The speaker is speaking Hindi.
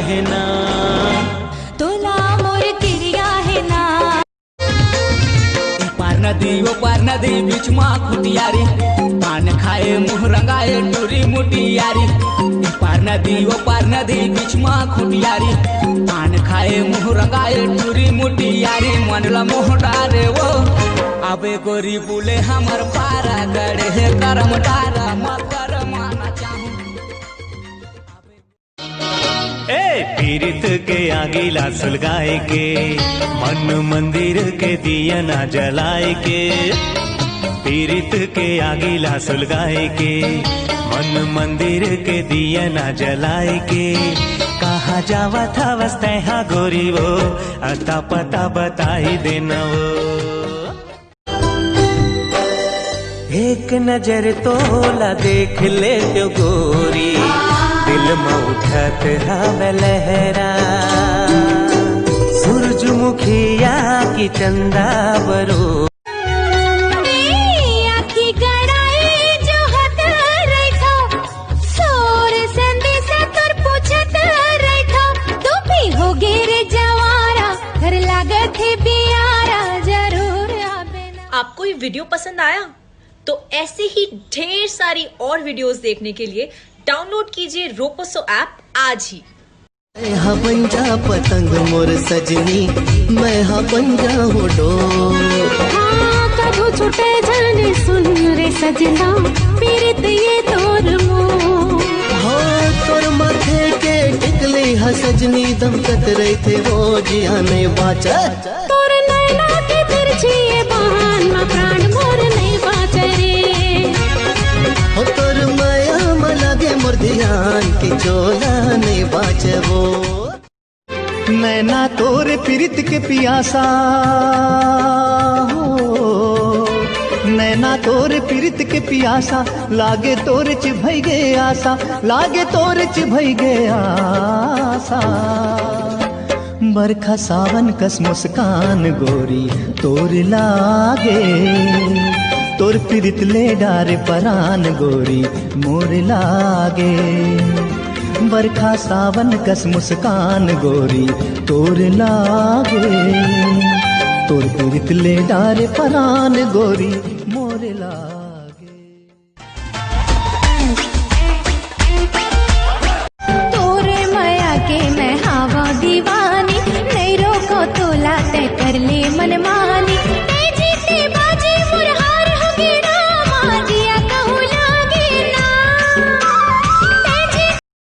है ना, तोला मोर किरिया है ना। पार नदी बीच मा खुटियारी, पान खाए मुँह रंगाए टूरी मुटियारी। पार नदी बीच मा खुटियारी, पान खाए मुँह रंगाए टूरी मुटियारी। मनला मोह डारे वो आबे गोरी बोले हमर पारा गड़े है करम डारा मकर माना चाहूं। पीरित के आगीला सुलगाए के, मन मंदिर के दिया ना जलाए के। पीरित के आगीला सुलगाए के, मन मंदिर के दिया ना जलाए के। कहा जावा था वस्ते हा गोरी वो, अता पता बताई देना वो। एक नजर तोला देख ले तो गोरी, दिल में उठत हवे लहरा। सूरजमुखिया की चंदा बरो, आखी गड़ाई जो हत रखा, सोर संदेश कर पूछत रखा। तू भी हो रे जवारा, घर लागत है बियारा, जरूर आबे ना। आपको ये वीडियो पसंद आया तो ऐसे ही ढेर सारी और वीडियोस देखने के लिए डाउनलोड कीजिए रोपोसो ऐप आज ही। मैं हा पंजा पतंग मोर सजनी, मैं हा पंजा हो डोर। हाँ कभू छूटे जाने सुन रे सजना, पीरित ये तोर मोर। हाँ तोर माथे के टिकले हा सजनी, दमकत रही थे रोज आने बाचा। तोर नैना के तिरछी ये बहान मा प्राण मोर नहीं बाचे रे। हो तोर माया मलागे मोर ध्यान की चोला नहीं बाचबो। नैना तोरे पीरित के पियासा हो, नैना तोरे पीरित के पियासा। लागे तोरे चिभई गे आशा, लागे तोरे चिभई गे आशा। बरखा सावन कस मुस्कान गोरी तोर लागे, तोर पीरित ले डारे परान गोरी मोर लागे। बरखा सावन कस मुस्कान गोरी तोर लागे, तोर पीरित ले डारे परान गोरी